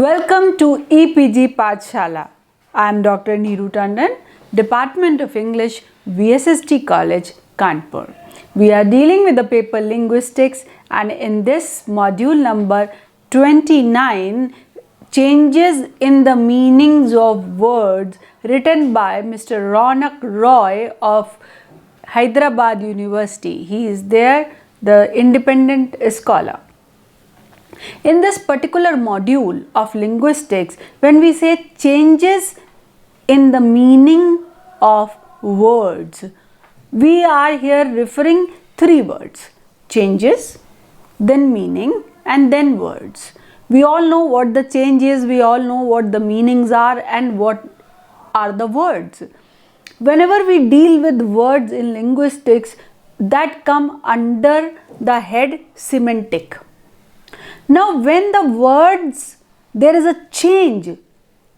Welcome to EPG Pathshala. I am Dr. Neeru Tandon, Department of English, VSST College, Kanpur. We are dealing with the paper Linguistics, and in this module number 29, changes in the meanings of words, written by Mr. Ronak Roy of Hyderabad University. He is there, the independent scholar. In this particular module of linguistics, when we say changes in the meaning of words, we are here referring three words: changes, then meaning, and then words. We all know what the change is, we all know what the meanings are, and what are the words. Whenever we deal with words in linguistics, that come under the head semantic. Now, when the words, there is a change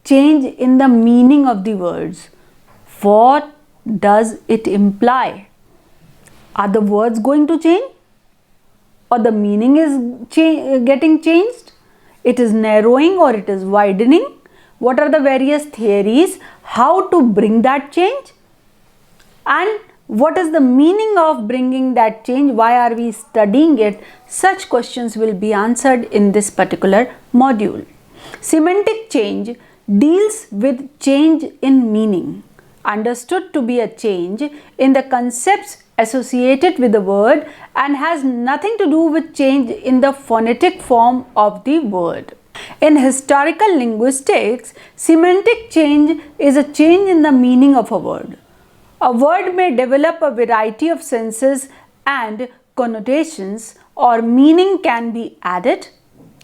in the meaning of the words, what does it imply? Are the words going to change? Or the meaning is getting changed? It is narrowing or it is widening? What are the various theories? How to bring that change? And what is the meaning of bringing that change? Why are we studying it? Such questions will be answered in this particular module. Semantic change deals with change in meaning, understood to be a change in the concepts associated with the word, and has nothing to do with change in the phonetic form of the word. In historical linguistics, semantic change is a change in the meaning of a word. A word may develop a variety of senses and connotations, or meaning can be added,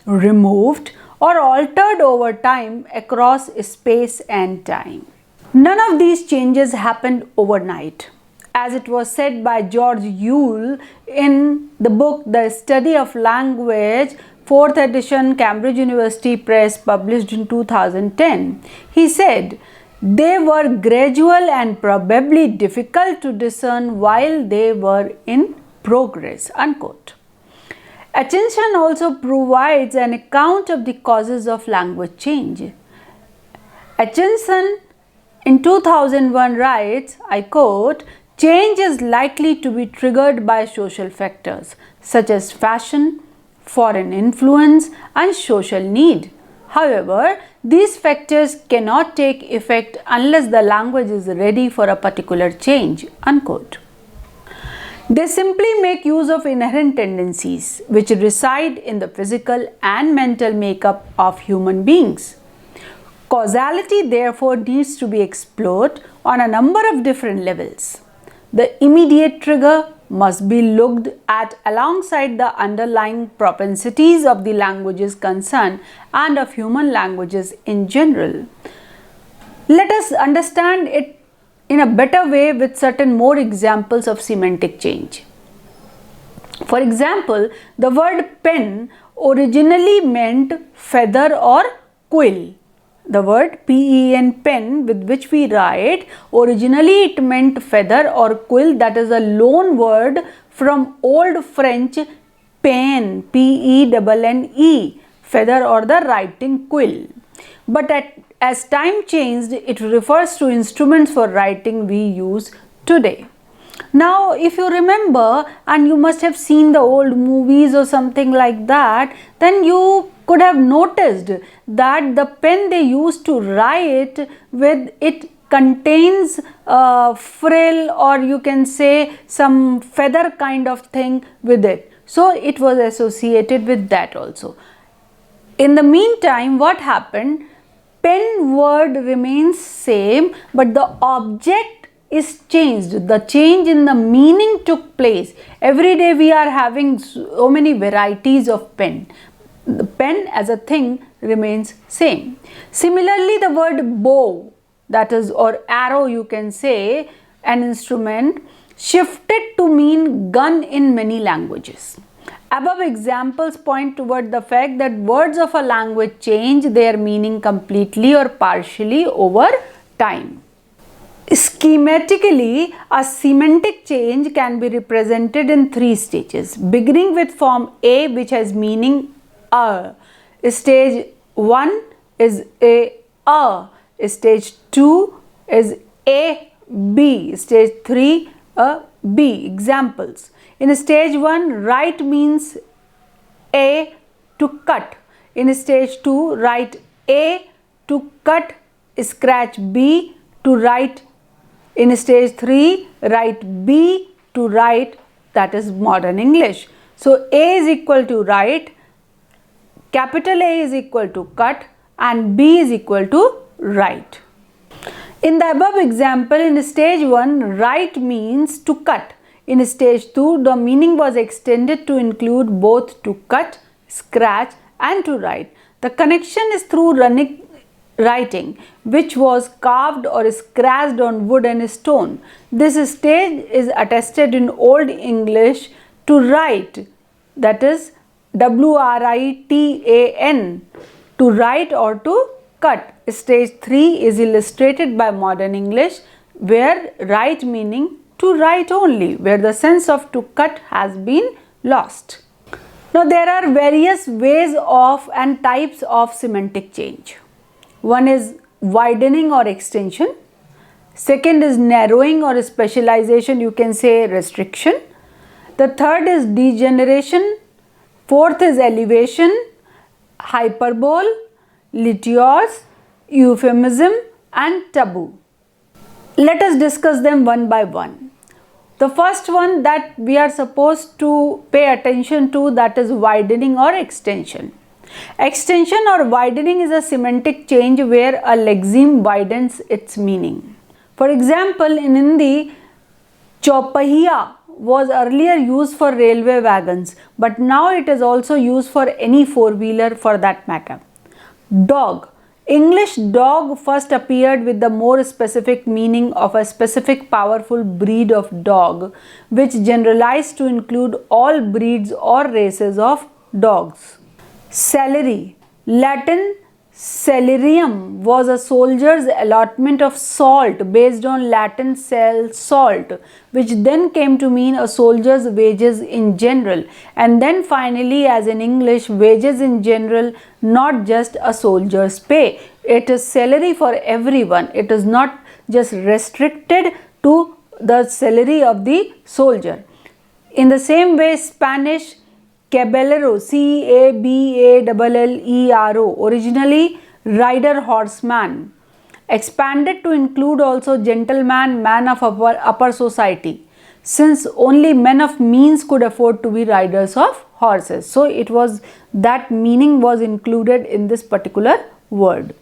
removed, or altered over time across space and time. None of these changes happened overnight. As it was said by George Yule in the book The Study of Language, 4th edition, Cambridge University Press, published in 2010. He said, "They were gradual and probably difficult to discern while they were in progress." Unquote. Attention also provides an account of the causes of language change. Attention in 2001 writes, I quote, "Change is likely to be triggered by social factors such as fashion, foreign influence, and social need. However, these factors cannot take effect unless the language is ready for a particular change." Unquote. They simply make use of inherent tendencies which reside in the physical and mental makeup of human beings. Causality therefore needs to be explored on a number of different levels. The immediate trigger must be looked at alongside the underlying propensities of the languages concerned and of human languages in general. Let us understand it in a better way with certain more examples of semantic change. For example, the word pen originally meant feather or quill. The word pen, pen, with which we write, originally it meant feather or quill. That is a loan word from Old French pen, P-E-N-N-E, feather or the writing quill. But as time changed, it refers to instruments for writing we use today. Now, if you remember, and you must have seen the old movies or something like that, then you could have noticed that the pen they used to write with, it contains frill, or you can say some feather kind of thing with it. So it was associated with that also. In the meantime, what happened? Pen word remains same, but the object is changed. The change in the meaning took place. Every day we are having so many varieties of pen. The pen as a thing remains same. Similarly, the word bow, that is, or arrow, you can say, an instrument, shifted to mean gun in many languages. Above examples point toward the fact that words of a language change their meaning completely or partially over time. Schematically, a semantic change can be represented in three stages, beginning with form A, which has meaning a. Stage 1 is A, stage 2 is A, B, stage 3 a, B. Examples. In stage 1, write means A to cut. In stage 2, write A to cut, scratch B to write. In stage 3, write B to write, that is modern English. So A is equal to write, capital A is equal to cut, and B is equal to write. In the above example, in stage 1, write means to cut. In stage 2, the meaning was extended to include both to cut, scratch and to write. The connection is through writing, which was carved or scratched on wood and stone. This stage is attested in Old English to write, that is WRITAN, to write or to cut. Stage 3 is illustrated by modern English, where write meaning to write only, where the sense of to cut has been lost. Now there are various ways of and types of semantic change. One is widening or extension. Second is narrowing or specialization, you can say restriction. The third is degeneration. Fourth is elevation, hyperbole, litios, euphemism and taboo. Let us discuss them one by one. The first one that we are supposed to pay attention to, that is widening or extension. Extension or widening is a semantic change where a lexeme widens its meaning. For example, in Hindi, chaupahiya was earlier used for railway wagons, but now it is also used for any four-wheeler for that matter. Dog. English dog first appeared with the more specific meaning of a specific powerful breed of dog, which generalized to include all breeds or races of dogs. Salary. Latin salarium was a soldier's allotment of salt based on Latin sal, salt, which then came to mean a soldier's wages in general, and then finally, as in English, wages in general, not just a soldier's pay. It is salary for everyone. It is not just restricted to the salary of the soldier. In the same way, Spanish caballero, caballero, originally rider, horseman, expanded to include also gentleman, man of upper society, since only men of means could afford to be riders of horses. So it was that meaning was included in this particular word.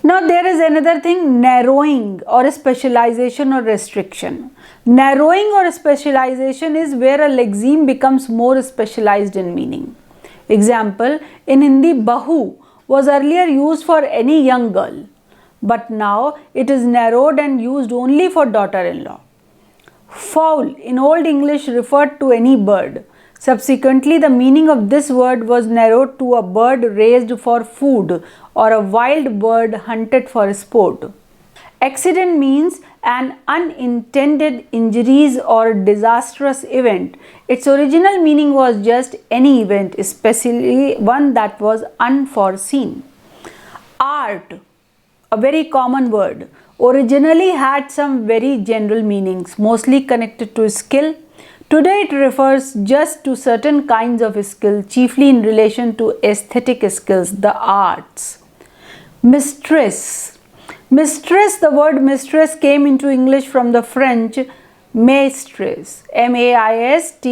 Now there is another thing, narrowing or specialization or restriction. Narrowing or specialization is where a lexeme becomes more specialized in meaning. Example, in Hindi, bahu was earlier used for any young girl, but now it is narrowed and used only for daughter-in-law. Fowl in Old English referred to any bird. Subsequently, the meaning of this word was narrowed to a bird raised for food or a wild bird hunted for sport. Accident means an unintended injuries or disastrous event. Its original meaning was just any event, especially one that was unforeseen. Art, a very common word, originally had some very general meanings, mostly connected to skill. Today it refers just to certain kinds of skill, chiefly in relation to aesthetic skills, the arts. Mistress. Mistress, the word mistress came into English from the French maîtresse, M-A-I-S-T-R-E-S-S-E,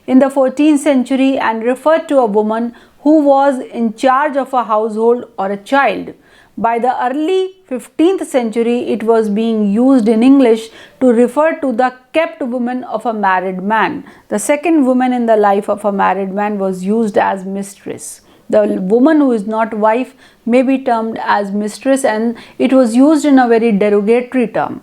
in the 14th century and referred to a woman who was in charge of a household or a child. By the early 15th century, it was being used in English to refer to the kept woman of a married man. The second woman in the life of a married man was used as mistress. The woman who is not wife may be termed as mistress, and it was used in a very derogatory term.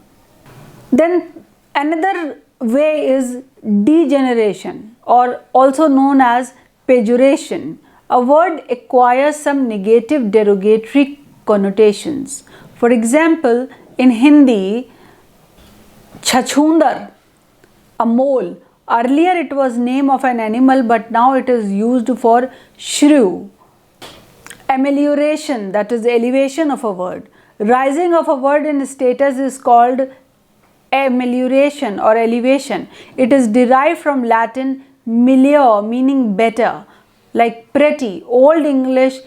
Then another way is degeneration, or also known as pejoration. A word acquires some negative derogatory connotations. For example, in Hindi, chachundar, a mole. Earlier it was name of an animal, but now it is used for shrew. Amelioration, that is the elevation of a word. Rising of a word in status is called amelioration or elevation. It is derived from Latin melior, meaning better, like pretty. Old English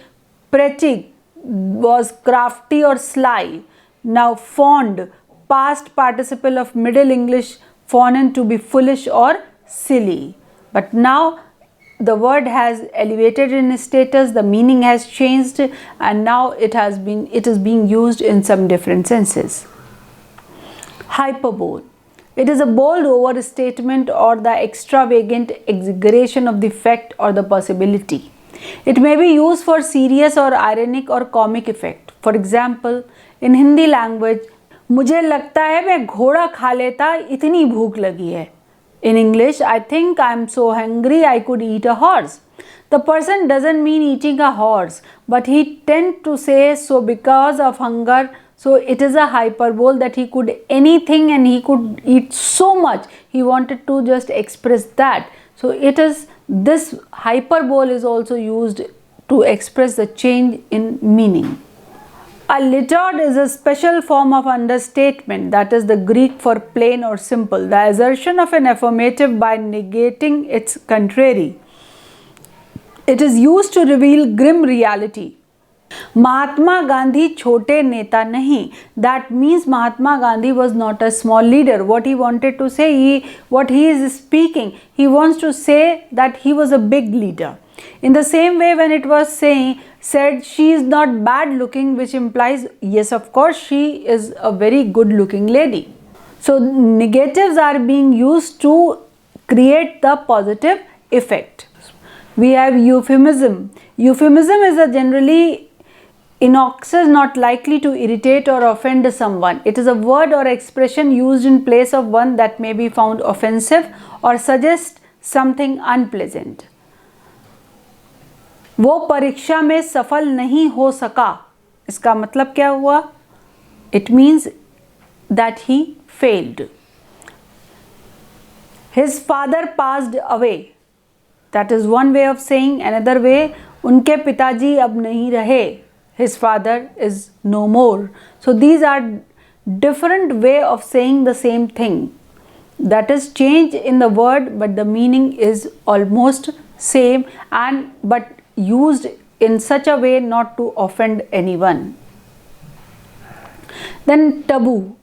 pretty was crafty or sly. Now fond, past participle of Middle English fonen, to be foolish or silly. But now the word has elevated in status, the meaning has changed, and now it is being used in some different senses. Hyperbole. It is a bold overstatement or the extravagant exaggeration of the fact or the possibility. It may be used for serious or ironic or comic effect. For example, in Hindi language, मुझे लगता है मैं घोड़ा खा लेता, इतनी भूख लगी है. In English, I think I am so hungry I could eat a horse. The person doesn't mean eating a horse, but he tend to say so because of hunger. So it is a hyperbole that he could anything and he could eat so much. He wanted to just express that. So it is, this hyperbole is also used to express the change in meaning. A littered is a special form of understatement, that is the Greek for plain or simple, the assertion of an affirmative by negating its contrary. It is used to reveal grim reality. Mahatma Gandhi छोटे नेता नहीं. That means Mahatma Gandhi was not a small leader. What he wanted to say, what he is speaking, he wants to say that he was a big leader. In the same way, when it was said she is not bad looking, which implies yes, of course she is a very good looking lady. So negatives are being used to create the positive effect. We have euphemism. Euphemism is a generally innocuous, not likely to irritate or offend someone. It is a word or expression used in place of one that may be found offensive or suggest something unpleasant. वो परीक्षा में सफल नहीं हो सका. इसका मतलब क्या हुआ? It means that he failed. His father passed away. That is one way of saying. Another way, उनके पिताजी अब नहीं रहे. His father is no more. So these are different way of saying the same thing. That is change in the word, but the meaning is almost same, and but used in such a way not to offend anyone. Then taboo.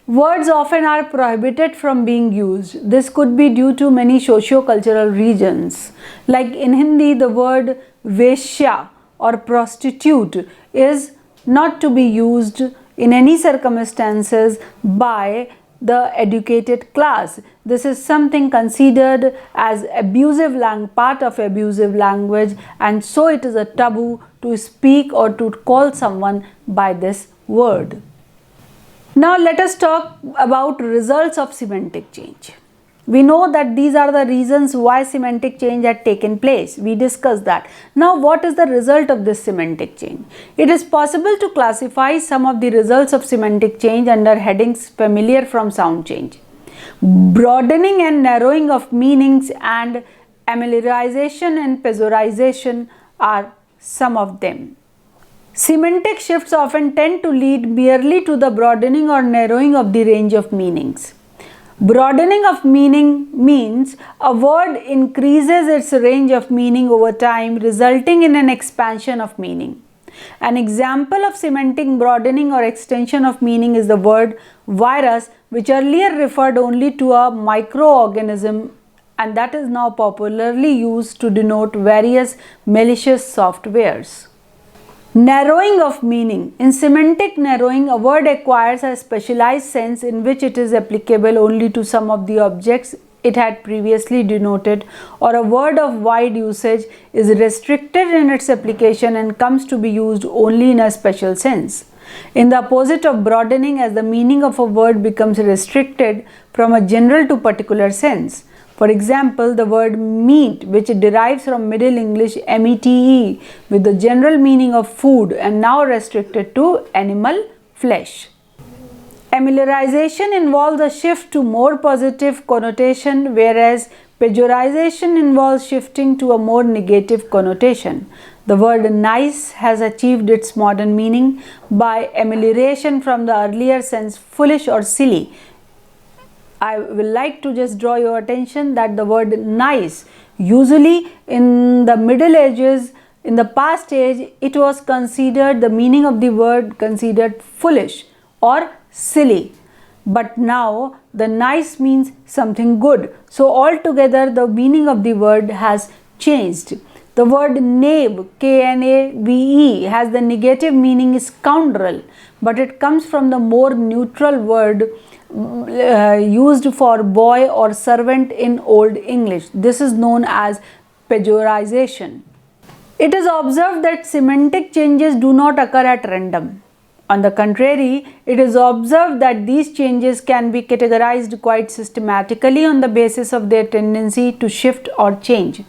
Words often are prohibited from being used. This could be due to many socio-cultural reasons. Like in Hindi, the word veshya or prostitute is not to be used in any circumstances by the educated class. This is something considered as abusive part of abusive language, and so it is a taboo to speak or to call someone by this word. Now let us talk about results of semantic change. We know that these are the reasons why semantic change had taken place. We discussed that. Now what is the result of this semantic change? It is possible to classify some of the results of semantic change under headings familiar from sound change. Broadening and narrowing of meanings and amelioration and pejoration are some of them. Semantic shifts often tend to lead merely to the broadening or narrowing of the range of meanings. Broadening of meaning means a word increases its range of meaning over time, resulting in an expansion of meaning. An example of semantic broadening or extension of meaning is the word virus, which earlier referred only to a microorganism, and that is now popularly used to denote various malicious softwares. Narrowing of meaning. In semantic narrowing, a word acquires a specialized sense in which it is applicable only to some of the objects it had previously denoted, or a word of wide usage is restricted in its application and comes to be used only in a special sense. In the opposite of broadening, as the meaning of a word becomes restricted from a general to particular sense. For example, the word meat, which derives from Middle English mete, with the general meaning of food, and now restricted to animal flesh. Amelioration involves a shift to more positive connotation, whereas pejoration involves shifting to a more negative connotation. The word nice has achieved its modern meaning by amelioration from the earlier sense foolish or silly. I will like to just draw your attention that the word nice, usually in the Middle Ages, in the past age, it was considered, the meaning of the word considered foolish or silly. But now the nice means something good. So altogether the meaning of the word has changed. The word knave, K-N-A-V-E, has the negative meaning scoundrel, but it comes from the more neutral word used for boy or servant in Old English. This is known as pejoration. It is observed that semantic changes do not occur at random. On the contrary, it is observed that these changes can be categorized quite systematically on the basis of their tendency to shift or change.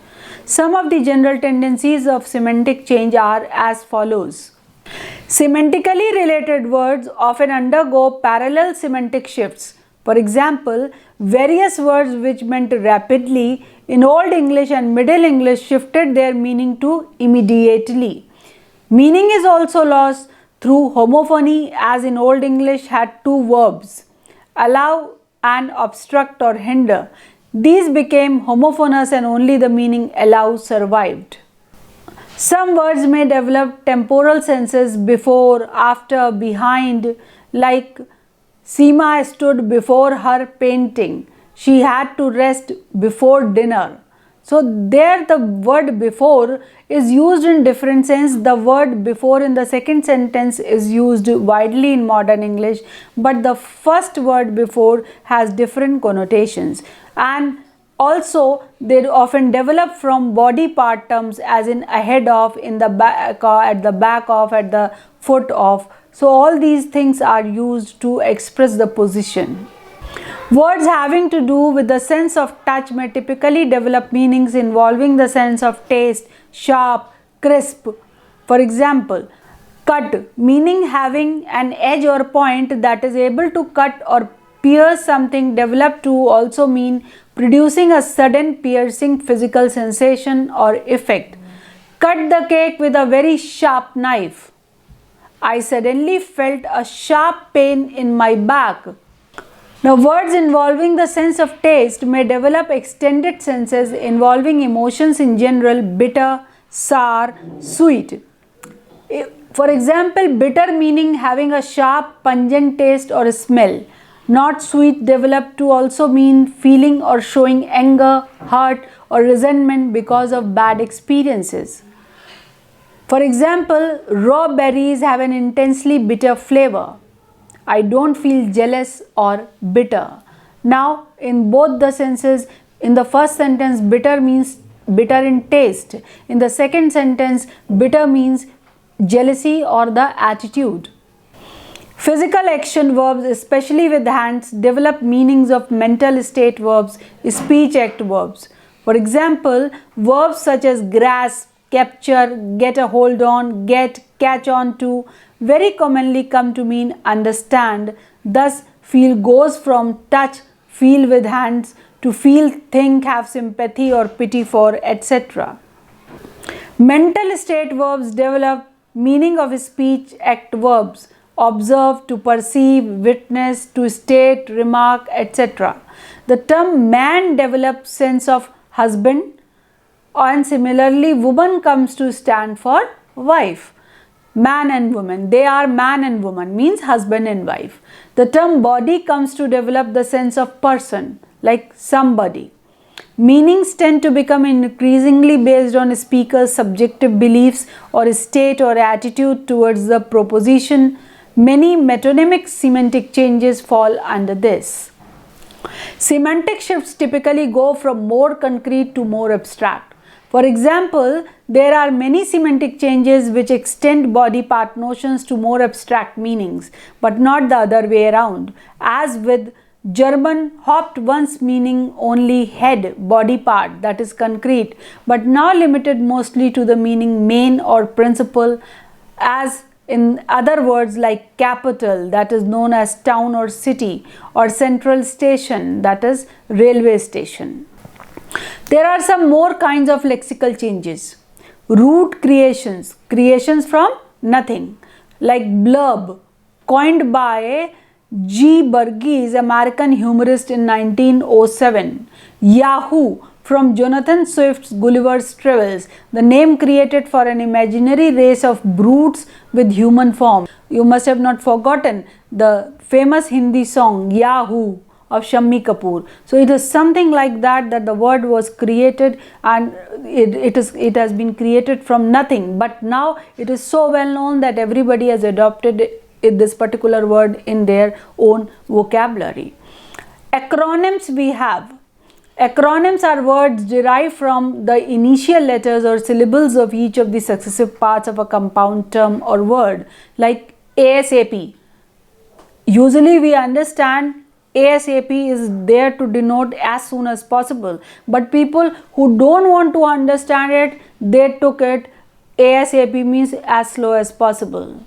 Some of the general tendencies of semantic change are as follows. Semantically related words often undergo parallel semantic shifts. For example, various words which meant rapidly in Old English and Middle English shifted their meaning to immediately. Meaning is also lost through homophony, as in Old English had two verbs, allow and obstruct or hinder. These became homophonous and only the meaning allow survived. Some words may develop temporal senses before, after, behind, like Seema stood before her painting. She had to rest before dinner. So there the word before is used in different sense. The word before in the second sentence is used widely in modern English, but the first word before has different connotations. And also they often develop from body part terms, as in ahead of, in the back, at the back of, at the foot of. So all these things are used to express the position. Words having to do with the sense of touch may typically develop meanings involving the sense of taste, sharp, crisp. For example, cut, meaning having an edge or point that is able to cut or pierce something, developed to also mean producing a sudden piercing physical sensation or effect. Cut the cake with a very sharp knife. I suddenly felt a sharp pain in my back. Now, words involving the sense of taste may develop extended senses involving emotions in general, bitter, sour, sweet. For example, bitter meaning having a sharp, pungent taste or smell. Not sweet developed to also mean feeling or showing anger, hurt or resentment because of bad experiences. For example, raw berries have an intensely bitter flavor. I don't feel jealous or bitter. Now, in both the senses, in the first sentence, bitter means bitter in taste. In the second sentence, bitter means jealousy or the attitude. Physical action verbs, especially with hands, develop meanings of mental state verbs, speech act verbs. For example, verbs such as grasp, capture, get a hold on, get, catch on to, very commonly come to mean understand. Thus, feel goes from touch, feel with hands, to feel, think, have sympathy or pity for, etc. Mental state verbs develop meaning of speech act verbs, observe, to perceive, witness, to state, remark, etc. The term man develops sense of husband, and similarly woman comes to stand for wife. Man and woman, they are man and woman, means husband and wife. The term body comes to develop the sense of person, like somebody. Meanings tend to become increasingly based on speaker's subjective beliefs or state or attitude towards the proposition. Many metonymic semantic changes fall under this. Semantic shifts typically go from more concrete to more abstract. For example, there are many semantic changes which extend body part notions to more abstract meanings, but not the other way around. As with German, hopped once meaning only head, body part, that is concrete, but now limited mostly to the meaning main or principal, as in other words like capital, that is known as town or city, or central station, that is railway station. There are some more kinds of lexical changes. Root creations, creations from nothing, like blurb, coined by G. Burgess, American humorist in 1907. Yahoo, from Jonathan Swift's Gulliver's Travels, the name created for an imaginary race of brutes with human form. You must have not forgotten the famous Hindi song Yahoo of Shammi Kapoor. So it is something like that, that the word was created, and it has been created from nothing, but now it is so well known that everybody has adopted this particular word in their own vocabulary. Acronyms we have. Acronyms are words derived from the initial letters or syllables of each of the successive parts of a compound term or word, like ASAP. Usually we understand ASAP is there to denote as soon as possible, but people who don't want to understand it, they took it ASAP means as slow as possible.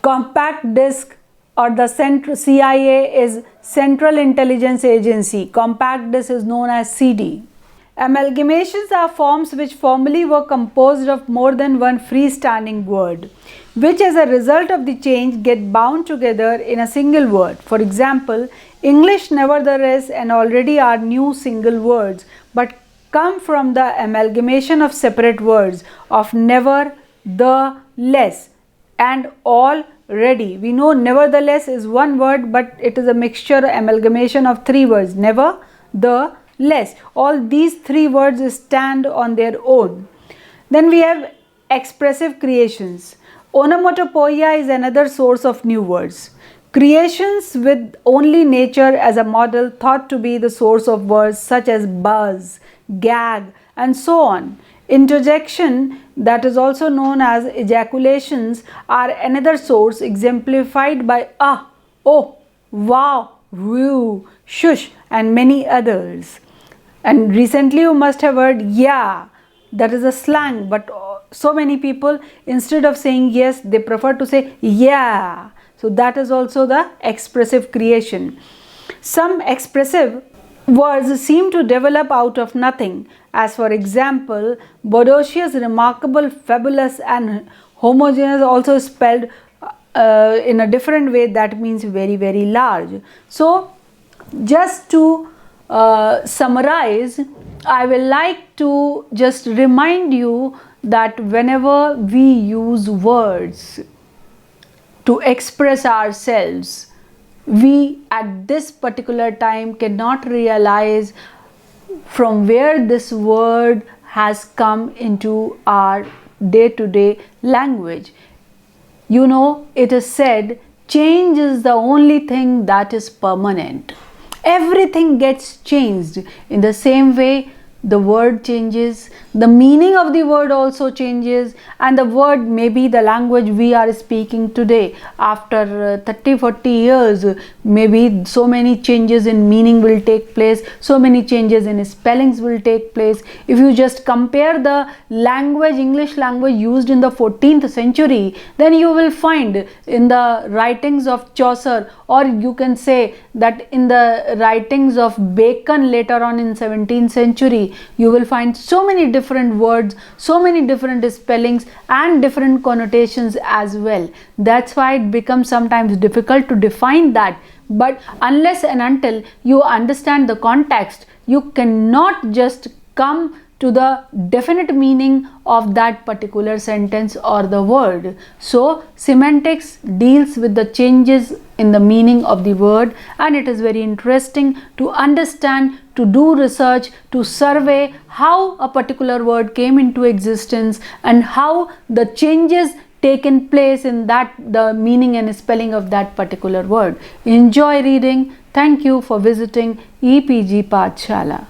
Compact disk, or the CIA is Central Intelligence Agency. Compact disk is known as CD. Amalgamations are forms which formerly were composed of more than one freestanding word, which as a result of the change get bound together in a single word. For example, English nevertheless and already are new single words, but come from the amalgamation of separate words of never, the, less, and already. We know nevertheless is one word, but it is a mixture, amalgamation of three words: never, the, less. All these three words stand on their own. Then we have expressive creations. Onomatopoeia is another source of new words. Creations with only nature as a model thought to be the source of words such as buzz, gag, and so on. Interjection, that is also known as ejaculations, are another source exemplified by ah, oh, wow, whew, shush, and many others. And recently you must have heard yeah, that is a slang, but so many people, instead of saying yes, they prefer to say yeah. So that is also the expressive creation. Some expressive words seem to develop out of nothing, as for example, bodacious, remarkable, fabulous, and homogeneous, also spelled in a different way, that means very, very large. So just to summarize, I will like to just remind you that whenever we use words to express ourselves, we at this particular time cannot realize from where this word has come into our day-to-day language. You know, it is said, change is the only thing that is permanent. Everything gets changed. In the same way, the word changes, the meaning of the word also changes, and the word may be the language we are speaking today. After 30-40 years, maybe so many changes in meaning will take place, so many changes in spellings will take place. If you just compare the language, English language used in the 14th century, then you will find in the writings of Chaucer, or you can say that in the writings of Bacon later on in 17th century, you will find so many different words, so many different spellings and different connotations as well. That's why it becomes sometimes difficult to define that. But unless and until you understand the context, you cannot just come to the definite meaning of that particular sentence or the word. So semantics deals with the changes in the meaning of the word, and it is very interesting to understand, to do research, to survey how a particular word came into existence and how the changes taken place in that, the meaning and spelling of that particular word. Enjoy reading. Thank you for visiting EPG Pathshala.